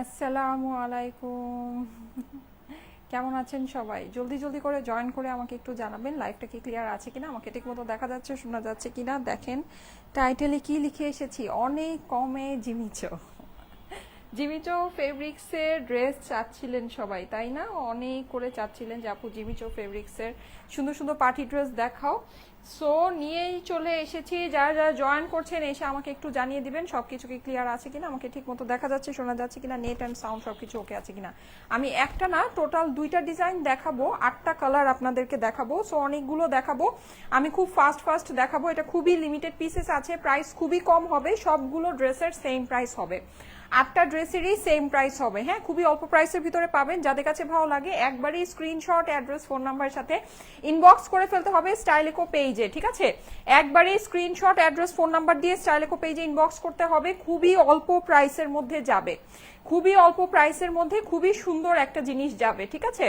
আসসালামু আলাইকুম। কেমন আছেন সবাই? জলদি জলদি করে জয়েন করে আমাকে একটু জানাবেন লাইভটা কি ক্লিয়ার আছে কিনা, আমাকে ঠিকমতো দেখা যাচ্ছে শোনা যাচ্ছে কিনা। দেখেন টাইটেলে কি লিখে এসেছি, অনেক কমে জিমিচো। জিমিচো ফেব্রিক্সের ড্রেস চাচ্ছিলেন সবাই, তাই না? অনেক করে চাচ্ছিলেন যে আপু জিমিচো ফেব্রিক্সের সুন্দর সুন্দর পার্টি ড্রেস দেখাও। সো নিয়েই চলে এসেছি। যারা যারা জয়েন করছেন এসে আমাকে একটু জানিয়ে দিবেন সব কিছু কি ক্লিয়ার আছে কিনা, আমাকে ঠিক মতো দেখা যাচ্ছে শোনা যাচ্ছে কিনা, নেট অ্যান্ড সাউন্ড সব কিছু ওকে আছে কিনা। আমি একটা না টোটাল 2টা ডিজাইন দেখাবো, 8টা কালার আপনাদেরকে দেখাবো। সো অনেকগুলো দেখাবো, আমি খুব ফাস্ট দেখাবো। এটা খুবই লিমিটেড পিসেস আছে, প্রাইস খুবই কম হবে, সবগুলো ড্রেসের সেম প্রাইস হবে, 8টা ড্রেসেরই সেম প্রাইস হবে। হ্যাঁ, খুবই অল্প প্রাইসের ভিতরে পাবেন। যাদের কাছে ভালো লাগে একবারই স্ক্রিনশট, অ্যাড্রেস, ফোন নাম্বারের সাথে ইনবক্স করে ফেলতে হবে স্টাইলেকো পেজে, ঠিক আছে? একবারই স্ক্রিনশট, অ্যাড্রেস, ফোন নাম্বার দিয়ে স্টাইলেকো পেজে ইনবক্স করতে হবে। খুবই অল্প প্রাইসের মধ্যে যাবে, খুবই অল্প প্রাইসের মধ্যে খুবই সুন্দর একটা জিনিস যাবে, ঠিক আছে?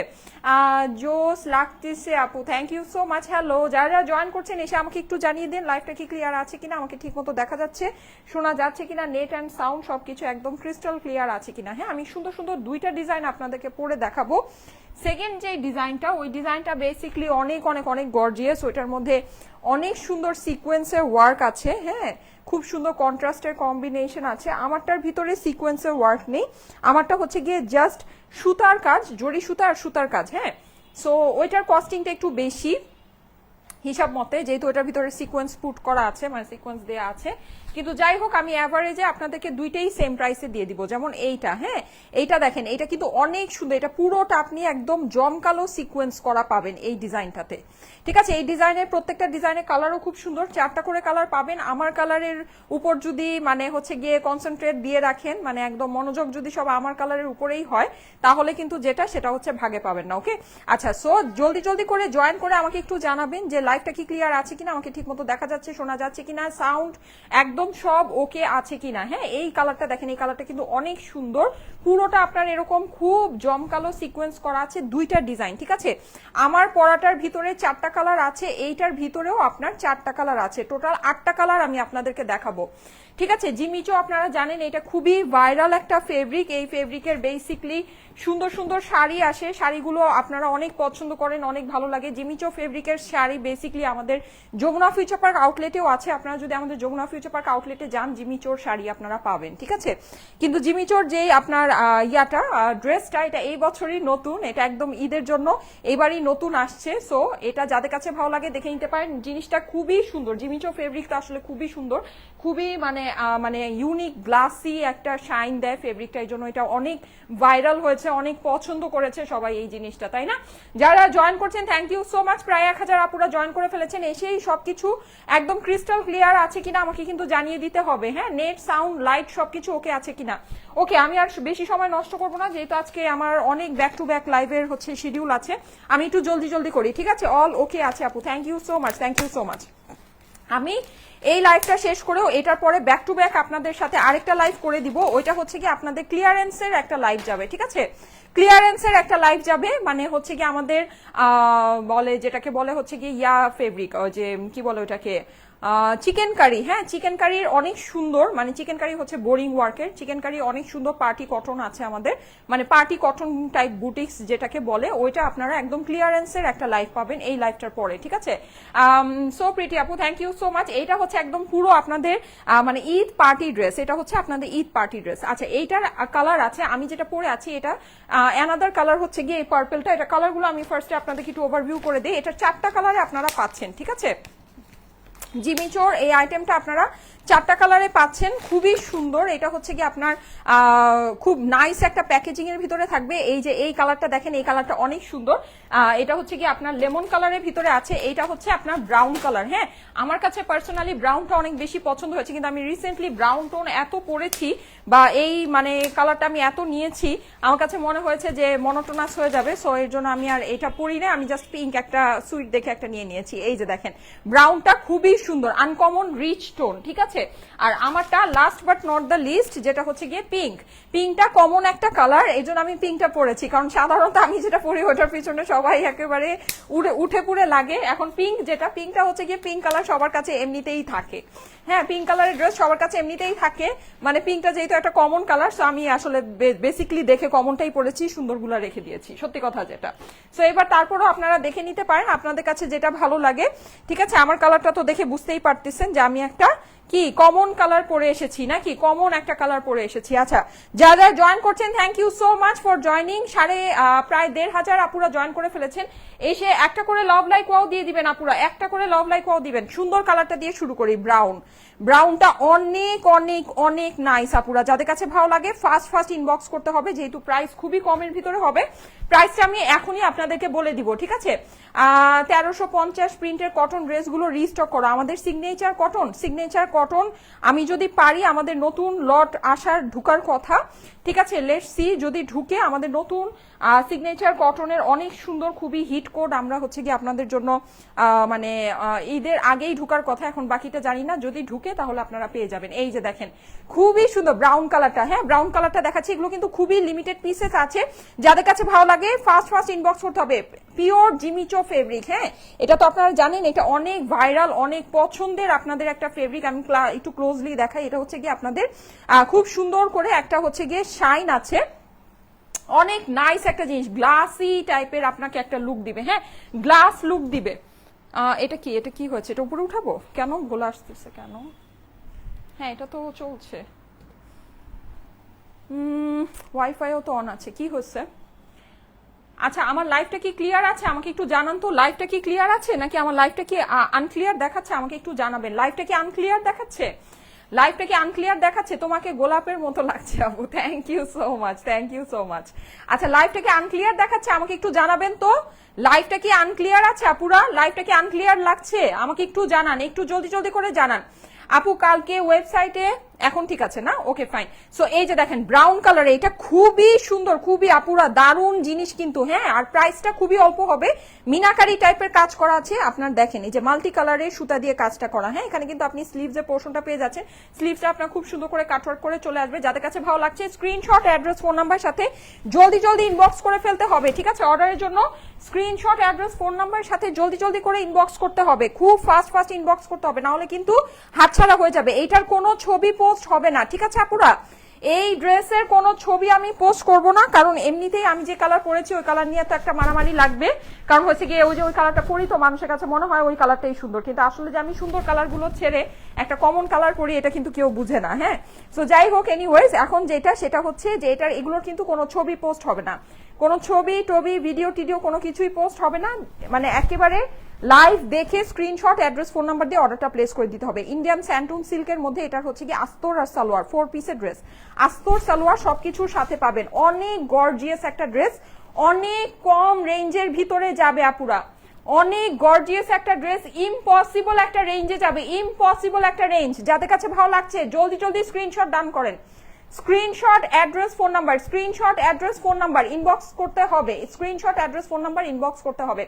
জোস লাগতেছে আপু, thank you so much. Hello, যারা যারা জয়েন করছেন এসে আমাকে একটু জানিয়ে দিন লাইভটা কি ক্লিয়ার আছে কিনা, আমাকে ঠিক মতো দেখা যাচ্ছে শোনা যাচ্ছে কিনা, নেট অ্যান্ড সাউন্ড সবকিছু একদম ক্রিস্টাল ক্লিয়ার আছে কিনা। হ্যাঁ, আমি সুন্দর সুন্দর 2টা ডিজাইন আপনাদেরকে পরে দেখাবো। সেকেন্ড যে ডিজাইনটা, ওই ডিজাইনটা বেসিকলি অনেক অনেক অনেক গর্জিয়াস, ওইটার মধ্যে অনেক সুন্দর সিকোয়েন্সের ওয়ার্ক আছে। হ্যাঁ, খুব সুন্দর কন্ট্রাস্টের কম্বিনেশন আছে। আমারটার ভিতরে সিকোয়েন্সের ওয়ার্ক নেই, আমারটা হচ্ছে গিয়ে জাস্ট সুতার কাজ, জরি সুতা আর সুতার কাজ। হ্যাঁ, সো ওইটার কস্টিংটা একটু বেশি হিসাব মতে, যেহেতু ওটার ভিতরে সিকোয়েন্স পুট করা আছে, মানে সিকোয়েন্স দেওয়া আছে। কিন্তু যাই হোক, আমি অ্যাভারেজে আপনাদেরকে 2টাই সেম প্রাইসে দিয়ে দিব। যেমন এইটা, হ্যাঁ, এইটা দেখেন, এটা কিন্তু অনেক সুন্দর, এটা পুরোটা আপনি একদম জমকালো সিকোয়েন্স করা পাবেন এই ডিজাইনটাতে, ঠিক আছে? এই ডিজাইনের প্রত্যেকটা ডিজাইনের কালারও খুব সুন্দর, 4টা করে কালার পাবেন। আমার কালারের উপর যদি মানে হচ্ছে গিয়ে কনসেন্ট্রেট দিয়ে রাখেন, মানে একদম মনোযোগ যদি সব আমার কালারের উপরেই হয়, তাহলে কিন্তু যেটা সেটা হচ্ছে ভাগে পাবেন না। ওকে, আচ্ছা, সো জলদি জলদি করে জয়েন করে আমাকে একটু জানাবেন যে লাইভটা কি ক্লিয়ার আছে কিনা, আমাকে ঠিক মতো দেখা যাচ্ছে শোনা যাচ্ছে কিনা, সাউন্ড একদম সব ওকে আছে কিনা। হ্যাঁ, এই কালারটা দেখেন, এই কালারটা কিন্তু অনেক সুন্দর, পুরোটা আপনার এরকম খুব জমকালো সিকোয়েন্স করা আছে, 2টা ডিজাইন, ঠিক আছে? আমার পরাটার ভিতরে 4টা কালার আছে, এইটার ভিতরেও আপনার 4টা কালার আছে, টোটাল 8টা কালার আমি আপনাদেরকে দেখাবো, ঠিক আছে? জিমিচো আপনারা জানেন এটা খুবই ভাইরাল একটা ফেব্রিক। এই ফেব্রিকের বেসিকলি সুন্দর সুন্দর শাড়ি আসে, শাড়িগুলো আপনারা অনেক পছন্দ করেন, অনেক ভালো লাগে। জিমিচো ফেব্রিকের শাড়ি বেসিকলি আমাদের যমুনা ফিউচার পার্ক আউটলেটেও আছে, আপনারা যদি আমাদের যমুনা ফিউচার পার্ক আউটলেটে যান জিমিচোর শাড়ি আপনারা পাবেন, ঠিক আছে? কিন্তু জিমিচোর যে আপনার ড্রেসটা, এটা এই বছরই নতুন, এটা একদম ঈদের জন্য এবারই নতুন আসছে। সো এটা যাদের কাছে ভালো লাগে দেখে নিতে পারেন, জিনিসটা খুবই সুন্দর। জিমিচো ফেব্রিকটা আসলে খুবই সুন্দর, খুবই মানে ইউনিক গ্লাসি একটা শাইন দেয় ফেব্রিকটা, এই জন্য এটা অনেক ভাইরাল হয়েছে, অনেক পছন্দ করেছে সবাই এই জিনিসটা, তাই না? যারা জয়েন করছেন থ্যাংক ইউ সো মাচ। প্রায় 1000 আপুরা জয়েন করে ফেলেছেন। এসেই সবকিছু একদম ক্রিস্টাল ক্লিয়ার আছে কিনা আমাকে কিন্তু জানিয়ে দিতে হবে। হ্যাঁ, নেট, সাউন্ড, লাইট সবকিছু ওকে আছে কিনা। ওকে, আমি আর বেশি সময় নষ্ট করবো না, যেহেতু আজকে আমার অনেক ব্যাক টু ব্যাক লাইভের হচ্ছে শিডিউল আছে, আমি একটু জলদি জলদি করি, ঠিক আছে? অল ওকে আছে আপু, thank you so much, thank you so much. আমি এই লাইভটা শেষ করেও এটার পরে ব্যাক টু ব্যাক আপনাদের সাথে আরেকটা লাইভ করে দিব, ওইটা হচ্ছে কি আপনাদের ক্লিয়ারেন্সের একটা লাইভ যাবে, ঠিক আছে? ক্লিয়ারেন্সের একটা লাইভ যাবে, মানে হচ্ছে কি আমাদের বলে, যেটাকে বলে হচ্ছে কি ফেব্রিক, যে কি বলে ওটাকে, চিকেন কারি। হ্যাঁ, চিকেন কারির অনেক সুন্দর, মানে চিকেন কারি হচ্ছে বোরিং ওয়ার্কের, চিকেন কারি অনেক সুন্দর পার্টি কটন আছে আমাদের, মানে পার্টি কটন টাইপ বুটিক্স যেটাকে বলে, ওইটা আপনারা একদম ক্লিয়ারেন্সের একটা লাইভ পাবেন এই লাইভটার পরে, ঠিক আছে? সো প্রিটি আপু, থ্যাংক ইউ সো মাচ। এইটা হচ্ছে একদম পুরো আপনাদের মানে ঈদ পার্টি ড্রেস, এটা হচ্ছে আপনাদের ঈদ পার্টি ড্রেস। আচ্ছা, এইটার কালার আছে, আমি যেটা পরে আছি এটা অ্যানাদার কালার হচ্ছে গিয়ে এই পার্পলটা। এটা কালারগুলো আমি ফার্স্টে আপনাদেরকে একটু ওভারভিউ করে দিই। এটা 4টা কালারে আপনারা পাচ্ছেন, ঠিক আছে? জিমিচোর এই আইটেমটা আপনারা 4টা কালারে পাচ্ছেন, খুবই সুন্দর। এটা হচ্ছে কি আপনার খুব নাইস একটা প্যাকেজিং এর ভিতরে থাকবে। এই যে এই কালারটা দেখেন, এই কালারটা অনেক সুন্দর। এটা হচ্ছে কি আপনার লেমন কালারের ভিতরে আছে, এইটা হচ্ছে আপনার ব্রাউন কালার। হ্যাঁ, আমার কাছে পার্সোনালি ব্রাউনটা অনেক বেশি পছন্দ হয়েছে, কিন্তু আমি রিসেন্টলি ব্রাউন টোন এত পরেছি বা এই মানে কালারটা আমি এত নিয়েছি, আমার কাছে মনে হয়েছে যে মনোটোনাস হয়ে যাবে। সো এর জন্য আমি আর এটা পরি না, আমি জাস্ট পিঙ্ক একটা সুইট দেখে একটা নিয়েছি। এই যে দেখেন, ব্রাউনটা খুবই সুন্দর, আনকমন রিচ টোন, ঠিক আছে। আর আমারটা last but not the least, যেটা হচ্ছে গিয়ে পিঙ্ক। পিঙ্কটা কমন একটা কালার, এই জন্য আমি পিঙ্কটা পরেছি, কারণ সাধারণত আমি যেটা পরি ওটার পিছনে সবাই একেবারে উঠে পুড়ে লাগে। এখন পিঙ্ক যেটা, পিঙ্কটা হচ্ছে গিয়ে পিঙ্ক কালার সবার কাছে এমনিতেই থাকে, হ্যাঁ পিঙ্ক কালারের ড্রেস সবার কাছে এমনিতেই থাকে, মানে পিঙ্কটা যেহেতু একটা কমন কালার, সো আমি আসলে বেসিকলি দেখে কমনটাই পরেছি, সুন্দরগুলা রেখে দিয়েছি, সত্যি কথা যেটা। সো এবার তারপরও আপনারা দেখে নিতে পারেন আপনাদের কাছে যেটা ভালো লাগে, ঠিক আছে। আমার কালারটা তো দেখে বুঝতেই পারতেছেন যে আমি একটা কি কমন কালার পরে এসেছি, নাকি কমন একটা কালার পরে এসেছি। আচ্ছা, যারা জয়েন করছেন thank you so much for joining. প্রায় 1500 আপুরা জয়েন করে ফেলেছেন। এসে একটা করে লাভ লাইক ওয়াও দিয়ে দিবেন আপুরা, একটা করে লাভ লাইক ওয়াও দিবেন। সুন্দর কালারটা দিয়ে শুরু করি, ব্রাউন। ব্রাউনটা অনেক অনেক অনেক নাইস আপুরা, যাদের কাছে ভালো লাগে ফার্স্ট ইনবক্স করতে হবে, যেহেতু প্রাইস খুবই কমের ভিতরে হবে। প্রাইসটা আমি এখনই আপনাদেরকে বলে দিব, ঠিক আছে। 1350 প্রিন্টের কটন ড্রেসগুলো রিস্টক করা, আমাদের সিগনেচার কটন। আমি যদি পারি, আমাদের নতুন লট ঢুকার কথা, ঠিক আছে। লেটস সি, যদি ঢুকে আমাদের নতুন সিগনেচার কটনের অনেক সুন্দর খুবই হিট কোড আমরা হচ্ছে কি আপনাদের জন্য মানে ঈদের আগেই ঢুকার কথা, এখন বাকিটা জানি না, যদি ঢুকে তাহলে আপনারা পেয়ে যাবেন। এই যে দেখেন খুবই সুন্দর ব্রাউন কালারটা, হ্যাঁ ব্রাউন কালারটা দেখাচ্ছি, এগুলো কিন্তু খুবই লিমিটেড পিসেস আছে, যাদের কাছে ভালো লাগে ফার্স্ট ইনবক্স করতে হবে। পিওর জিমিচো ফেব্রিক, হ্যাঁ এটা তো আপনারা জানেন, এটা অনেক ভাইরাল, অনেক পছন্দের আপনাদের একটা ফেব্রিক। আমি একটু ক্লোজলি দেখাই, এটা হচ্ছে গিয়ে আপনাদের খুব সুন্দর করে একটা হচ্ছে গিয়ে শাইন আছে, অনেক নাইস একটা জিনিস, গ্লাসি টাইপের আপনাকে একটা লুক দিবে, হ্যাঁ গ্লাস লুক দিবে। এটা কি হয়েছে, এটা উপরে উঠাবো কেন, গোলা আসতেছে কেন? হ্যাঁ এটা তো চলছে, ওয়াইফাইও তো অন আছে, কি হচ্ছে? আচ্ছা, আমার লাইভটা কি ক্লিয়ার আছে? আমাকে একটু জানান তো, লাইভটা কি ক্লিয়ার আছে নাকি আমার লাইভটা কি আনক্লিয়ার দেখাচ্ছে? আমাকে একটু জানাবেন, লাইভটা কি আনক্লিয়ার দেখাচ্ছে? লাইভটা কি আনক্লিয়ার দেখাচ্ছে? তোমাকে গোলাপের মতো লাগছে আপু, থ্যাংক ইউ সো মাচ। আচ্ছা, লাইভটা কি আনক্লিয়ার দেখাচ্ছে? আমাকে একটু জানাবেন তো, লাইভটা কি আনক্লিয়ার আছে আপুরা? লাইভটা কি আনক্লিয়ার লাগছে? আমাকে একটু জানান, একটু জলদি করে জানান আপু। কালকে ওয়েবসাইটে এখন ঠিক আছে না? Okay fine. সো এই যে দেখেন ব্রাউন কালারে, এটা খুবই সুন্দর, খুবই আপুরা দারুণ জিনিস কিন্তু, হ্যাঁ আর প্রাইসটা খুবই অল্প হবে। মিনাকারি টাইপের কাজ করা আছে, আপনার দেখেন এই যে মাল্টি কালারের সুতা দিয়ে কাজটা করা, হ্যাঁ এখানে কিন্তু আপনি স্লিভস এর পোর্শনটা পেয়ে যাচ্ছেন, স্লিভসটা আপনার খুব সুন্দর করে কাটওয়ার্ক করে চলে আসবে। যাদের কাছে ভালো লাগছে স্ক্রিনশট, অ্যাড্রেস, ফোন নাম্বার সাথে জলদি ইনবক্স করে ফেলতে হবে, ঠিক আছে। অর্ডারের জন্য স্ক্রিনশট, অ্যাড্রেস, ফোন নাম্বার সাথে জলদি করে ইনবক্স করতে হবে, খুব ফাস্ট ইনবক্স করতে হবে, না হলে কিন্তু হাতছাড়া হয়ে যাবে। এইটার কোনো ছবি পোস্ট হবে না, ঠিক আছে আপুরা। এই ড্রেসের কোনো ছবি আমি পোস্ট করব না, কারণ এমনিতেই আমি যে কালার পরেছি ওই কালার নিয়ে তো একটা মারামারি লাগবে, কারণ হচ্ছে গিয়ে ওই কালারটা পরি তো মানুষের কাছে মনে হয় ওই কালারটাই সুন্দর, কিন্তু আসলে যে আমি সুন্দর কালারগুলো ছেড়ে একটা কমন কালার পরি এটা কিন্তু কেউ বুঝে না, হ্যাঁ। সো যাই হোক, এনিওয়েজ এখন সেটা হচ্ছে যে এটার এগুলোর কিন্তু কোনো ছবি পোস্ট হবে না, কোনো ছবি ভিডিও টিডিও কোনো কিছুই পোস্ট হবে না, মানে একেবারে লাইভ দেখে স্ক্রিনশট, অ্যাড্রেস, ফোন নাম্বার দিয়ে অর্ডারটা প্লেস করে দিতে হবে। ইন্ডিয়ান স্যান্টুন সিল্কের মধ্যে এটা হচ্ছে কি আস্তর আর সালোয়ার, 4 পিসের ড্রেস, আস্তর সালোয়ার সবকিছুর সাথে পাবেন। অনেক গর্জিয়াস একটা ড্রেস, অনেক কম রেঞ্জের ভিতরে যাবে আপুরা, অনেক গর্জিয়াস একটা ড্রেস, ইম্পসিবল একটা রেঞ্জে যাবে, ইম্পসিবল একটা রেঞ্জ। যাদের কাছে ভালো লাগছে জলদি স্ক্রিনশট ডান করেন, screenshot, address, phone number, screenshot, address, phone number inbox করতে হবে, screenshot, address, phone number inbox করতে হবে।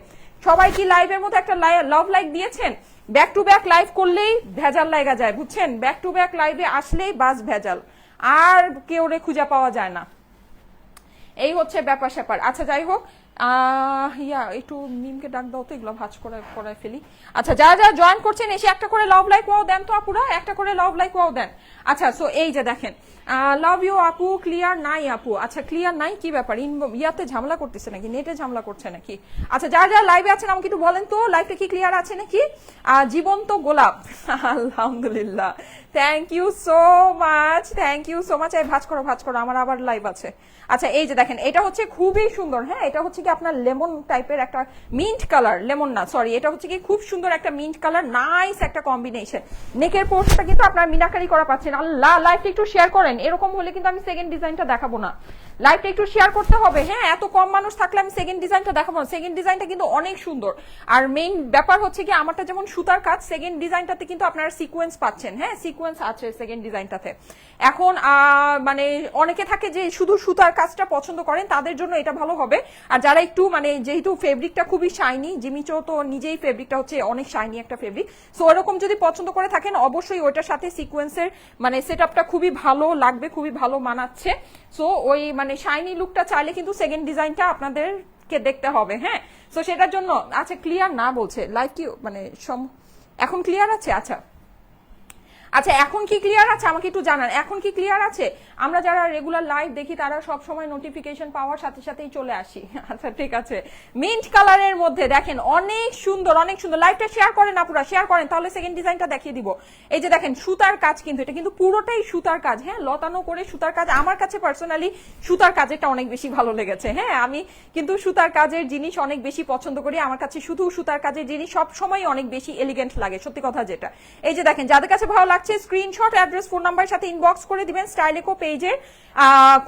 সবাই কি লাইভের মতো একটা লাভ লাইক দিয়েছেন? ব্যাক টু ব্যাক লাইভ করলেই ভেজাল লাগা যায়, বুঝছেন, ব্যাক টু ব্যাক লাইভে আসলেই বাস ভেজাল, আর কেউ খুঁজে পাওয়া যায় না, এই হচ্ছে ব্যাপার স্যাপার। আচ্ছা যাই হোক, একটু মিমকে ডাক দাও তো, এগুলো ভাজ করে ফেলি। আচ্ছা, যারা জয়েন করছেন এসে একটা করে লাভ লাইক ওয়াও দেন তো আপুরা, একটা করে লাভ লাইক ওয়াও দেন। আচ্ছা, সো এই যে দেখেন, লাভ ইউ আপু, ক্লিয়ার নাই আপু। আচ্ছা ক্লিয়ার নাই, কি ব্যাপার, ইয়াতে ঝামেলা করতেছে নাকি, নেটে ঝামেলা করছে নাকি? আচ্ছা, যারা লাইভে আছেন আমাকে একটু বলেন তো লাইভটা কি ক্লিয়ার আছে নাকি? জীবন্ত গোলাপ, আলহামদুলিল্লাহ, থ্যাংক ইউ সো মাচ। এই ভাজ করো, আমার আবার লাইভ আছে। আচ্ছা, এই যে দেখেন, এটা হচ্ছে খুবই সুন্দর, হ্যাঁ এটা হচ্ছে কি আপনার লেমন টাইপের একটা মিন্ট কালার, লেমন না সরি, এটা হচ্ছে কি খুব সুন্দর একটা মিন্ট কালার, নাইস একটা কম্বিনেশন। নেকের পোর্শনটা কিন্তু আপনার মিনাকারি করা পাচ্ছেন। আল্লাহ, লাইভটা একটু শেয়ার করেন, এরকম হলে কিন্তু আমি সেকেন্ড ডিজাইনটা দেখাবো না। লাইভটা একটু শেয়ার করতে হবে। হ্যাঁ, এত কম মানুষ থাকলে আমি সেকেন্ড ডিজাইনটা দেখাবো। সেকেন্ড ডিজাইনটা কিন্তু অনেক সুন্দর। আর মেইন ব্যাপার হচ্ছে কি, আমারটা যেমন সুতার কাজ, সেকেন্ড ডিজাইনটাতে কিন্তু আপনারা সিকোয়েন্স পাচ্ছেন। হ্যাঁ, সিকোয়েন্স আছে সেকেন্ড ডিজাইনটাতে। এখন মানে অনেকে থাকে যে শুধু সুতার কাজটা পছন্দ করেন, তাদের জন্য এটা ভালো হবে। আর যারা একটু মানে যেহেতু ফেব্রিকটা খুবই শাইনি, জিমিচো তো নিজেই ফেব্রিকটা হচ্ছে অনেক শাইনি একটা ফেব্রিক, সো এরকম যদি পছন্দ করে থাকেন অবশ্যই ওইটার সাথে সিকোয়েন্সের মানে সেটআপটা খুবই ভালো লাগবে, খুবই ভালো মানাচ্ছে। সো ওই মানে শাইনি লুকটা চাইলে কিন্তু সেকেন্ড ডিজাইনটা আপনাদেরকে দেখতে হবে। হ্যাঁ, সো সেটার জন্য। আচ্ছা, ক্লিয়ার না বলছে লাইভ কি মানে এখন ক্লিয়ার আছে? আচ্ছা আচ্ছা, এখন কি ক্লিয়ার আছে আমাকে একটু জানান, এখন কি ক্লিয়ার আছে? আমরা যারা রেগুলার লাইভ দেখি তারা সব সময় নোটিফিকেশন পাওয়ার সাথে সাথেই চলে আসি। আচ্ছা ঠিক আছে, মিন্ট কালারের মধ্যে দেখেন অনেক সুন্দর, অনেক সুন্দর। লাইভটা শেয়ার করেন আপুরা, শেয়ার করেন, তাহলে সেকেন্ড ডিজাইনটা দেখিয়ে দিব। এই যে দেখেন সুতার কাজ, কিন্তু এটা কিন্তু পুরোটাই সুতার কাজ। হ্যাঁ, লতানো করে সুতার কাজ। আমার কাছে পার্সোনালি সুতার কাজেরটা অনেক বেশি ভালো লেগেছে। হ্যাঁ, আমি কিন্তু সুতার কাজের জিনিস অনেক বেশি পছন্দ করি। আমার কাছে শুধু সুতার কাজের জিনিস সব সময় অনেক বেশি এলিগেন্ট লাগে, সত্যি কথা যেটা। এই যে দেখেন, যাদের কাছে ভালো লাগছে স্ক্রিনশট, অ্যাড্রেস, ফোন নাম্বারের সাথে ইনবক্স করে দিবেন স্টাইলেকো পেজে।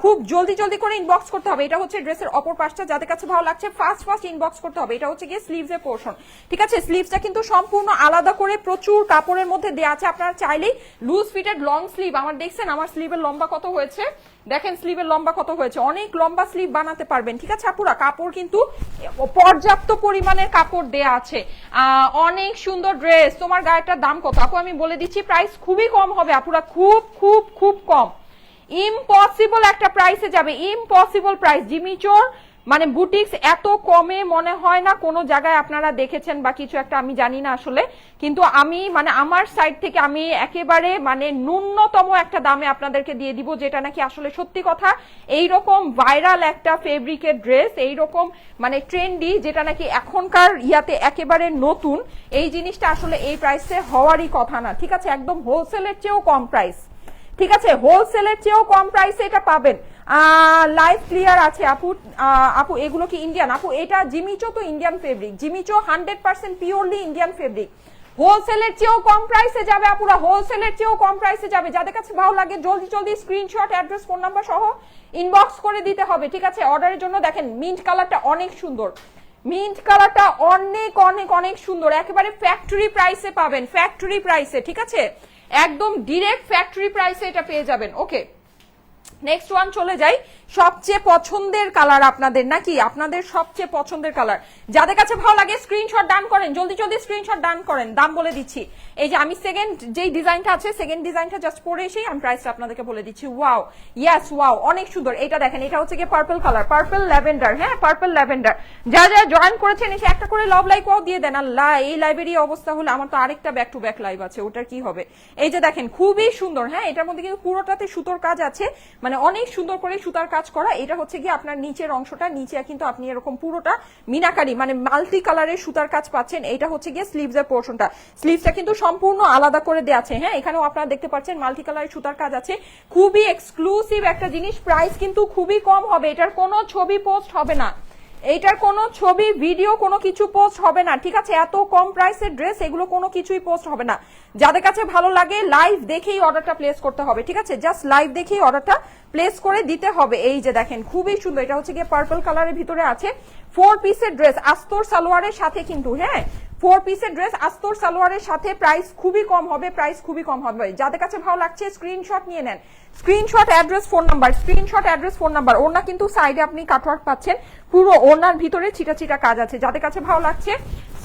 খুব জলদি জলদি করে ইনবক্স করতে হবে। এটা হচ্ছে ড্রেসের অপর পাশটা, যাদের কাছে ভালো লাগছে ফার্স্ট ফার্স্ট ইনবক্স করতে হবে। এটা হচ্ছে গিয়ে স্লিভস এর পোর্শন, ঠিক আছে? স্লিভসটা কিন্তু সম্পূর্ণ আলাদা করে প্রচুর কাপড়ের মধ্যে দেওয়া আছে। আপনারা চাইলেই লুজ ফিটেড লং স্লিভ, আমার দেখছেন আমার স্লিভের লম্বা কত হয়েছে, দেখেন স্লিভের লম্বা কত হয়েছে, অনেক লম্বা স্লিভ বানাতে পারবেন, ঠিক আছে আপুরা? কাপড় কিন্তু পর্যাপ্ত পরিমাণের কাপড় দেয়া আছে। অনেক সুন্দর ড্রেস। তোমার গায়েটার দাম কত আপু? আমি বলে দিচ্ছি, প্রাইস খুবই কম হবে আপুরা, খুব খুব খুব কম, ইম্পসিবল একটা প্রাইসে যাবে, ইম্পসিবল প্রাইস। জিমিচোর মানে বুটিক্স এত কমে মনে হয় না কোনো জায়গায় আপনারা দেখেছেন বা কিছু একটা, আমি জানি না আসলে, কিন্তু আমি মানে আমার সাইড থেকে আমি একেবারে মানে ন্যূনতম একটা দামে আপনাদেরকে দিয়ে দিব, যেটা নাকি আসলে সত্যি কথা। এইরকম ভাইরাল একটা ফেব্রিকের ড্রেস, এইরকম মানে ট্রেন্ডি, যেটা নাকি এখনকার ইয়াতে একেবারে নতুন, এই জিনিসটা আসলে এই প্রাইসে হওয়ারই কথা না, ঠিক আছে? একদম হোলসেলের চেয়েও কম প্রাইস, ঠিক আছে? হোলসেলের চেয়েও কম প্রাইসে এটা পাবেন। লাইভ ক্লিয়ার আছে আপু? আপু এগুলো কি ইন্ডিয়ান? আপু এটা জিমিচো তো ইন্ডিয়ান ফেব্রিক, জিমিচো 100% পিওরলি ইন্ডিয়ান ফেব্রিক। হোলসেলের চেয়েও কম প্রাইসে যাবে আপুরা, হোলসেলের চেয়েও কম প্রাইসে যাবে। যাদের কাছে ভালো লাগে জলদি জলদি স্ক্রিনশট, অ্যাড্রেস, ফোন নাম্বার সহ ইনবক্স করে দিতে হবে, ঠিক আছে? অর্ডারের জন্য দেখেন মিন্ট কালারটা অনেক সুন্দর, মিন্ট কালারটা অনেক অনেক অনেক সুন্দর, একেবারে ফ্যাক্টরি প্রাইসে পাবেন, ফ্যাক্টরি প্রাইসে, ঠিক আছে? একদম ডিরেক্ট ফ্যাক্টরি প্রাইসে এটা পেয়ে যাবেন। ওকে, নেক্সট ওয়ান চলে যাই। সবচেয়ে পছন্দের কালার আপনাদের নাকি? আপনাদের সবচেয়ে পছন্দের কালার, যাদের কাছে ভালো লাগে স্ক্রিনশট ডান করেন, জলদি জলদি স্ক্রিনশট ডান করেন। দাম বলে দিচ্ছি, এই যে আমি সেকেন্ড যেই ডিজাইনটা আছে, সেকেন্ড ডিজাইনটা জাস্ট পরে এসেই আমি প্রাইসটা আপনাদেরকে বলে দিচ্ছি। ওয়াও, ইয়েস ওয়াও, অনেক সুন্দর। এটা দেখেন, এটা হচ্ছে কি পার্পল কালার, পার্পল ল্যাভেন্ডার। হ্যাঁ, পার্পল ল্যাভেন্ডার। যা যা জয়েন করেছেন এসে একটা করে লাভ লাইকও দিয়ে দেন। আল্লাহ, এই লাইব্রেরি অবস্থা হলে আমার তো আরেকটা ব্যাক টু ব্যাক লাইভ আছে, ওটার কি হবে? এই যে দেখেন, খুবই সুন্দর। হ্যাঁ, এটার মধ্যে কিন্তু পুরোটাতে সুতোর কাজ আছে, মানে অনেক সুন্দর করে সুতার কাজ করা। এটা হচ্ছে কি আপনার নিচের অংশটা, নিচে কিন্তু আপনি এরকম পুরোটা মিনাকারি মানে মাল্টি কালারের সুতার কাজ পাচ্ছেন। এটা হচ্ছে গিয়ে স্লিভস এর পোর্শনটা, স্লিভসটা কিন্তু সম্পূর্ণ আলাদা করে দেওয়া আছে। হ্যাঁ, এখানেও আপনারা দেখতে পাচ্ছেন মাল্টি কালারের সুতার কাজ আছে, খুবই এক্সক্লুসিভ একটা জিনিস। প্রাইস কিন্তু খুবই কম হবে, এটার কোনো ছবি পোস্ট হবে না, এইটার কোনো ছবি ভিডিও কোনো কিছু পোস্ট হবে না, ঠিক আছে? এত কম প্রাইসের ড্রেস, এগুলো কোনো কিছুই পোস্ট হবে না। যাদের কাছে ভালো লাগে লাইভ দেখেই অর্ডারটা প্লেস করতে হবে, ঠিক আছে? জাস্ট লাইভ দেখেই অর্ডারটা প্লেস করে দিতে হবে। এই যে দেখেন, খুবই সুন্দর। এটা হচ্ছে গিয়ে পার্পল কালারের ভিতরে আছে, 4 পিসের ড্রেস আস্তর সালোয়ারের সাথে কিন্তু। হ্যাঁ, 4 পিসের ড্রেস আস্তর সালোয়ারের সাথে, প্রাইস খুবই কম হবে, প্রাইস খুবই কম হবে। যাদের কাছে ভালো লাগছে স্ক্রিনশট নিয়ে নেন, screenshot, address, phone number, screenshot, address, phone number. ওড়না কিন্তু সাইডে আপনি কাটওয়ার্ক পাচ্ছেন, পুরো ওড়নার ভিতরে ছিটা ছিটা কাজ আছে। যাদের কাছে ভালো লাগছে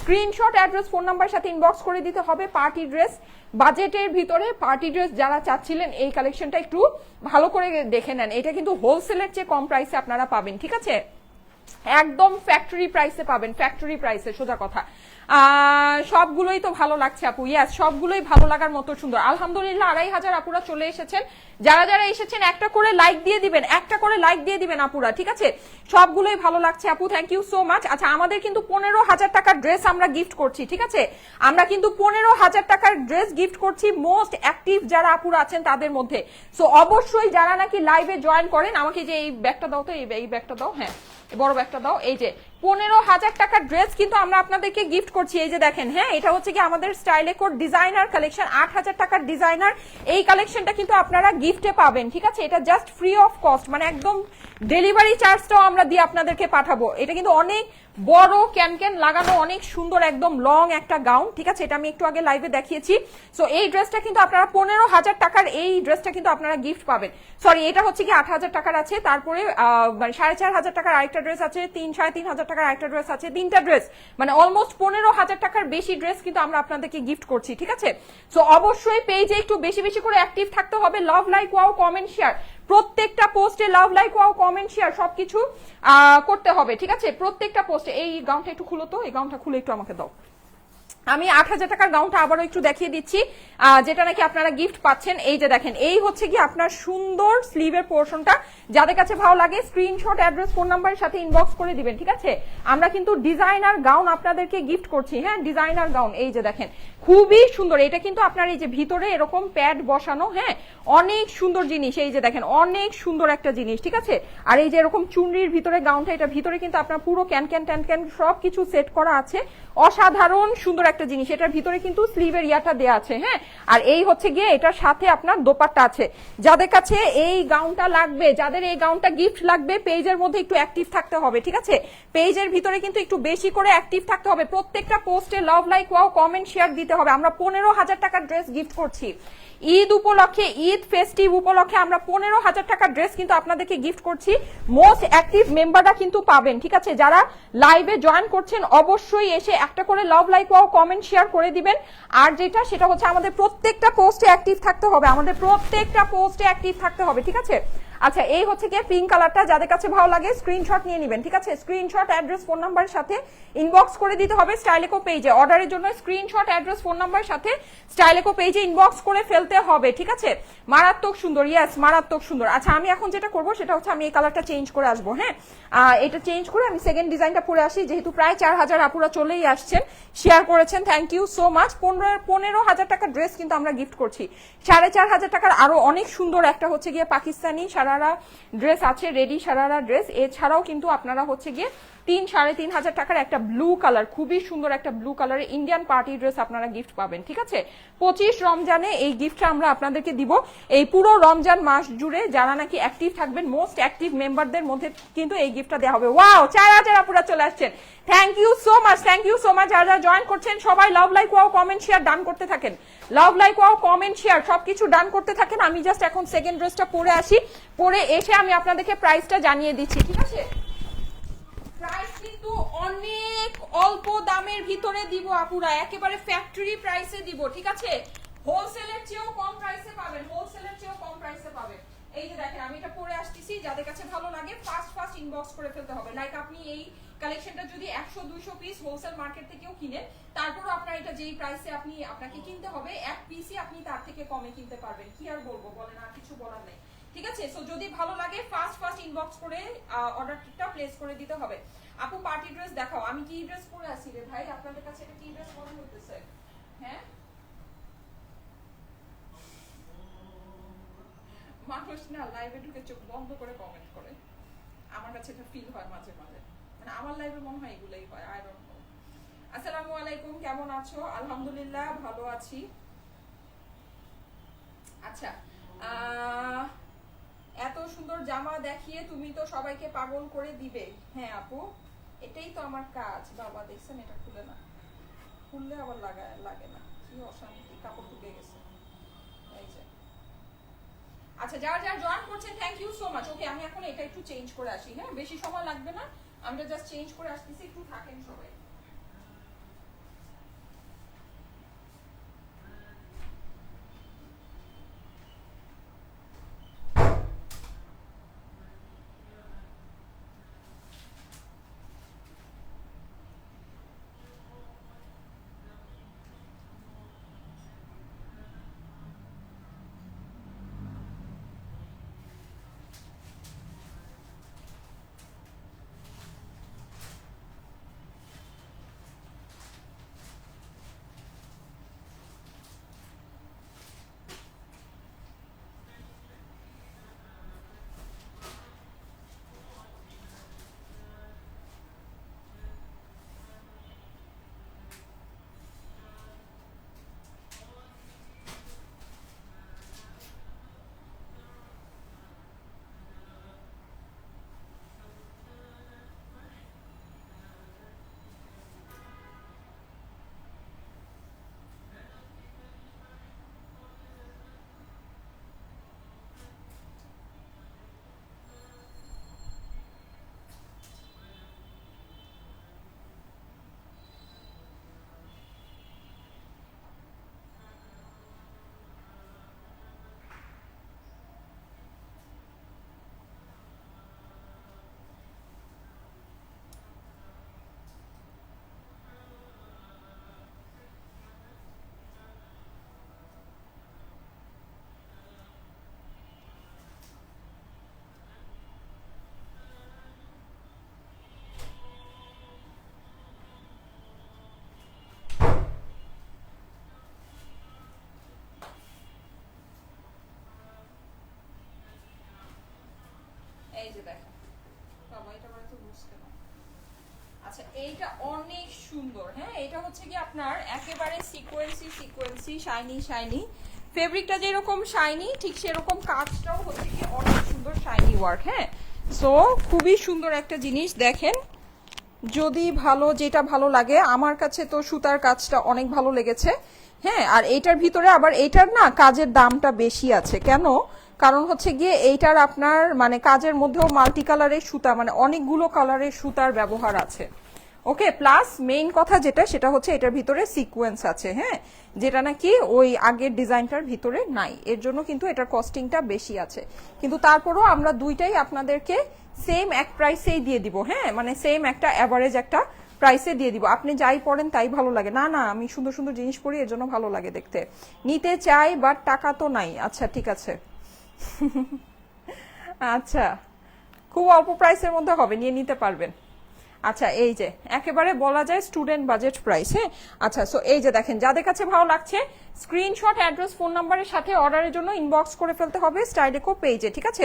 স্ক্রিনশট, অ্যাড্রেস, ফোন নাম্বার সাথে ইনবক্স করে দিতে হবে। পার্টি ড্রেস, বাজেটের ভিতরে পার্টি ড্রেস যারা চাচ্ছিলেন, এই কালেকশনটা একটু ভালো করে দেখে নেন। এটা কিন্তু হোলসেলের চেয়ে কম প্রাইসে আপনারা পাবেন, ঠিক আছে? একদম ফ্যাক্টরি প্রাইসে পাবেন, ফ্যাক্টরি প্রাইসে, সোজা কথা। সবগুলোই তো ভালো লাগছে আপু, ইয়াস সবগুলোই ভালো লাগার মতো সুন্দর। আলহামদুলিল্লাহ 2500 আপুরা চলে এসেছেন। যারা যারা এসেছেন একটা করে লাইক দিয়ে দিবেন, একটা করে লাইক দিয়ে দিবেন আপুরা, ঠিক আছে? সবগুলোই ভালো লাগছে আপু, থ্যাংক ইউ সো মাচ। আচ্ছা, আমাদের কিন্তু 15,000 টাকার ড্রেস আমরা গিফট করছি, ঠিক আছে? আমরা কিন্তু 15,000 টাকার ড্রেস গিফট করছি মোস্ট অ্যাক্টিভ যারা আপুরা আছেন তাদের মধ্যে। সো অবশ্যই যারা নাকি লাইভে জয়েন করেন, আমাকে যে এই ব্যাগটা দাও তো, এই ব্যাগটা দাও, হ্যাঁ বড় ব্যাগটা দাও। এই যে 15,000 টাকার ড্রেস কিন্তু আমরা আপনাদেরকে গিফট করছি। এই যে দেখেন, হ্যাঁ এটা হচ্ছে কি আমাদের স্টাইলে কোড ডিজাইনার কালেকশন, 8,000 টাকার ডিজাইনার। এই কালেকশনটা কিন্তু আপনারা গিফটে পাবেন, ঠিক আছে? এটা জাস্ট ফ্রি অফ কস্ট, মানে একদম ডেলিভারি চার্জটাও আমরা দিয়ে আপনাদেরকে পাঠাবো। এটা কিন্তু অনেক বড় ক্যান ক্যান লাগানো, অনেক সুন্দর একদম লং একটা গাউন, ঠিক আছে? এটা আমি একটু আগে লাইভে দেখিয়েছি। সো এই ড্রেসটা কিন্তু আপনারা 15,000 টাকার, এই ড্রেসটা কিন্তু আপনারা গিফট পাবেন। সরি, এটা হচ্ছে কি 8,000 টাকার আছে, তারপরে 4,500 টাকার আরেকটা ড্রেস আছে, 3,500 টাকার আরেকটা ড্রেস আছে, 3টা ড্রেস, মানে অলমোস্ট 15,000 টাকার বেশি ড্রেস কিন্তু আমরা আপনাদেরকে গিফট করছি, ঠিক আছে? সো অবশ্যই পেজে একটু বেশি বেশি করে অ্যাক্টিভ থাকতে হবে। লাভ, লাইক, ওয়াও, কমেন্ট, শেয়ার, প্রত্যেকটা পোস্টে লাভ, লাইক, ওয়াও, কমেন্ট, শেয়ার সবকিছু করতে হবে, ঠিক আছে? প্রত্যেকটা পোস্টে। এই গাউনটা একটু খুলো তো, এই গাউনটা খুলে একটু আমাকে দাও। আমি 8,000 টাকার গাউনটা আবারও একটু দেখিয়ে দিচ্ছি, যেটা নাকি আপনারা গিফট পাচ্ছেন। এই যে দেখেন, এই হচ্ছে কি আপনার সুন্দর স্লিভের পোর্শনটা। যাদের কাছে ভালো লাগে স্ক্রিনশট, অ্যাড্রেস, ফোন নাম্বারের সাথে ইনবক্স করে দিবেন, ঠিক আছে? আমরা কিন্তু ডিজাইনার গাউন আপনাদেরকে গিফট করছি, হ্যাঁ ডিজাইনার গাউন। এই যে দেখেন, খুবই সুন্দর। এটা কিন্তু আপনার এই যে ভিতরে এরকম প্যাড বসানো, হ্যাঁ অনেক সুন্দর জিনিস। এই যে দেখেন, অনেক সুন্দর একটা জিনিস, ঠিক আছে? আর এই যে এরকম চুনরির ভিতরে গাউনটা, এটা ভিতরে কিন্তু আপনার পুরো ক্যান ক্যান ট্যান ক্যান সবকিছু সেট করা আছে। অসাধারণ সুন্দর একটা জিনিস। এটার ভিতরে কিন্তু স্লিভের ইয়াটা দেয়া আছে, হ্যাঁ। আর এই হচ্ছে গিয়ে এটার সাথে আপনার দোপাট্টা আছে। যাদের কাছে এই গাউনটা লাগবে, যাদের এই গাউনটা গিফট লাগবে, পেজের মধ্যে একটু অ্যাক্টিভ থাকতে হবে, ঠিক আছে? পেজের ভিতরে কিন্তু একটু বেশি করে অ্যাক্টিভ থাকতে হবে। প্রত্যেকটা পোস্টে লাভ, লাইক, ওয়াও, কমেন্ট, শেয়ার দিতে হবে। আমরা 15,000 টাকার ড্রেস গিফট করছি ঈদ উপলক্ষে, ঈদ ফেস্টিভ উপলক্ষে আমরা 15,000 টাকার ড্রেস কিন্তু আপনাদেরকে গিফট করছি। মোস্ট অ্যাক্টিভ মেম্বাররা কিন্তু পাবেন, ঠিক আছে? যারা লাইভে জয়েন করছেন অবশ্যই এসে একটা করে লাভ, লাইক, ওয়াও, কমেন্ট, শেয়ার করে দিবেন। আর যেটা সেটা হচ্ছে আমাদের প্রত্যেকটা পোস্টে অ্যাক্টিভ থাকতে হবে, আমাদের প্রত্যেকটা পোস্টে অ্যাক্টিভ থাকতে হবে, ঠিক আছে? আচ্ছা, এই হচ্ছে কি পিঙ্ক কালারটা। যাদের কাছে ভালো লাগে স্ক্রিনশট নিয়ে নেবেন, ঠিক আছে? স্ক্রিনশট, অ্যাড্রেস, ফোন নাম্বারের সাথে ইনবক্স করে দিতে হবে স্টাইলেকো পেজে। অর্ডারের জন্য স্ক্রিনশট, অ্যাড্রেস, ফোন নাম্বারের সাথে স্টাইলেকো পেজে ইনবক্স করে ফেলতে হবে, ঠিক আছে? মারাত্মক সুন্দর, ইয়েস মারাত্মক সুন্দর। আচ্ছা, আমি এখন যেটা করবো সেটা হচ্ছে আমি এই কালারটা চেঞ্জ করে আসবো, হ্যাঁ এটা চেঞ্জ করে আমি সেকেন্ড ডিজাইনটা পরে আসি। যেহেতু প্রায় 4,000 আপুরা চলেই আসছেন, শেয়ার করেছেন, থ্যাংক ইউ সো মাচ। 15,000 টাকার ড্রেস কিন্তু আমরা গিফট করছি। 4,500 টাকার আরো অনেক সুন্দর একটা হচ্ছে গিয়ে পাকিস্তানি সারারা ড্রেস আছে, রেডি সারারা ড্রেস। এছাড়াও কিন্তু আপনারা হচ্ছে গিয়ে 3,500 টাকার একটা ব্লু কালার, খুবই সুন্দর একটা ব্লু কালারের ইন্ডিয়ান পার্টি ড্রেস আপনারা গিফট পাবেন, ঠিক আছে? 25 রমজানে এই গিফটটা আমরা আপনাদেরকে দিব। এই পুরো রমজান মাস জুড়ে যারা নাকি অ্যাক্টিভ থাকবেন, মোস্ট অ্যাক্টিভ মেম্বারদের মধ্যে কিন্তু এই গিফটটা দেওয়া হবে। ওয়াও, 4,000 আপুরা চলে আসছেন, thank you so much, thank you so much. যারা জয়েন করছেন সবাই love, like, wow, comment, share done করতে থাকেন। Love, like, wow, comment, share সবকিছু ডান করতে থাকেন। আমি জাস্ট এখন সেকেন্ড ড্রেসটা পরে আসি, পরে এসে আমি আপনাদেরকে প্রাইসটা জানিয়ে দিচ্ছি, ঠিক আছে? প্রাইস কিন্তু অনেক অল্প দামের ভিতরে দিব আপুরা, একেবারে ফ্যাক্টরি প্রাইসে দিব, ঠিক আছে? হোলসেলের চেয়েও কম প্রাইসে পাবেন, হোলসেলের চেয়েও কম প্রাইসে পাবেন। এই যে দেখেন, আমি এটা পরে আসতেছি। যাদের কাছে ভালো লাগে ফার্স্ট ইনবক্স করে ফেলতে হবে। লাইক আপনি এই কালেকশনটা যদি 100-200 পিস হোলসেল মার্কেট থেকেও কিনেন, তারপরও আপনার এটা যেই প্রাইসে আপনাকে কিনতে হবে, এক পিসই আপনি তার থেকে কমে কিনতে পারবেন। কি আর বলবো বলেন, আর কিছু বলার নেই, ঠিক আছে? সো যদি ভালো লাগে ফার্স্ট ইনবক্স করে অর্ডারটা প্লেস করে দিতে হবে। আপু পার্টি ড্রেস দেখাও। আমি কি ড্রেস পরে আছি রে ভাই? আপনাদের কাছে এটা কি ড্রেস মনে হইতেছে? হ্যাঁ, মানুষ না লাইভে ঢুকে চোখ বন্ধ করে কমেন্ট করে, আমার কাছে এটা ফিল হয় মাঝে মাঝে, মানে আমার লাইভে মনে হয় এগুলাই হয়, আই ডোন্ট নো। আসসালামু আলাইকুম, কেমন আছো? আলহামদুলিল্লাহ ভালো আছি। আচ্ছা, এত সুন্দর জামা দেখিয়ে তুমি তো সবাইকে পাগল করে দিবে। হ্যাঁ আপু, এটাই তো আমার কাজ বাবা। দেখছেন, এটা খুলে না, খুললে আবার লাগে না, কি অশান্তি, কাপড় ঢুকে গেছে। এই যে আচ্ছা, যারা যারা জয়েন করছেন থ্যাংক ইউ সো মাচ। ওকে, আমি এখন এটা একটু চেঞ্জ করে আসি, হ্যাঁ বেশি সময় লাগবে না, আমি জাস্ট চেঞ্জ করে আসতেছি, একটু থাকেন সবাই। এই যে দেখেন বাবা, এটা বলে তো বুঝতে না। আচ্ছা এইটা অনেক সুন্দর, হ্যাঁ এটা হচ্ছে কি আপনার একেবারে সিকোয়েন্সি শাইনি শাইনি, ফেব্রিকটা যেরকম শাইনি ঠিক সেরকম কাজটাও হচ্ছে কি অনেক সুন্দর শাইনি ওয়ার্ক। হ্যাঁ সো খুবই সুন্দর একটা জিনিস দেখেন, যদি ভালো যেটা ভালো লাগে, আমার কাছে তো সুতার কাজটা অনেক ভালো লেগেছে। হ্যাঁ আর এইটার ভিতরে আবার এইটার না কাজের দামটা বেশি আছে, কেন কারণ হচ্ছে গিয়ে এইটার আপনার মানে কাজের মধ্যেও মাল্টি কালারের সুতা, মানে অনেকগুলো কালারের সুতার ব্যবহার আছে। ওকে, প্লাস মেইন কথা যেটা সেটা হচ্ছে এটার ভিতরে সিকোয়েন্স আছে, হ্যাঁ যেটা নাকি ওই আগের ডিজাইনটার ভিতরে নাই, এর জন্য কিন্তু এটার কস্টিংটা বেশি আছে। কিন্তু তারপরও আমরা দুইটাই আপনাদেরকে সেম এক প্রাইসেই দিয়ে দিব, হ্যাঁ মানে সেম একটা অ্যাভারেজ একটা প্রাইসে দিয়ে দিব। আপনি যাই পড়েন তাই ভালো লাগে না, না আমি সুন্দর সুন্দর জিনিস পরি এর জন্য ভালো লাগে দেখতে, নিতে চাই বাট টাকা তো নাই। আচ্ছা ঠিক আছে আচ্ছা খুব অল্প প্রাইসের মধ্যে হবে, নিয়ে নিতে পারবেন। আচ্ছা এই যে একেবারে বলা যায় স্টুডেন্ট বাজেট প্রাইস। হ্যাঁ আচ্ছা সো এই যে দেখেন, যাদের কাছে ভালো লাগছে স্ক্রিনশট, অ্যাড্রেস, ফোন নাম্বারের সাথে অর্ডারের জন্য ইনবক্স করে ফেলতে হবে স্টাইলেকো পেজে, ঠিক আছে।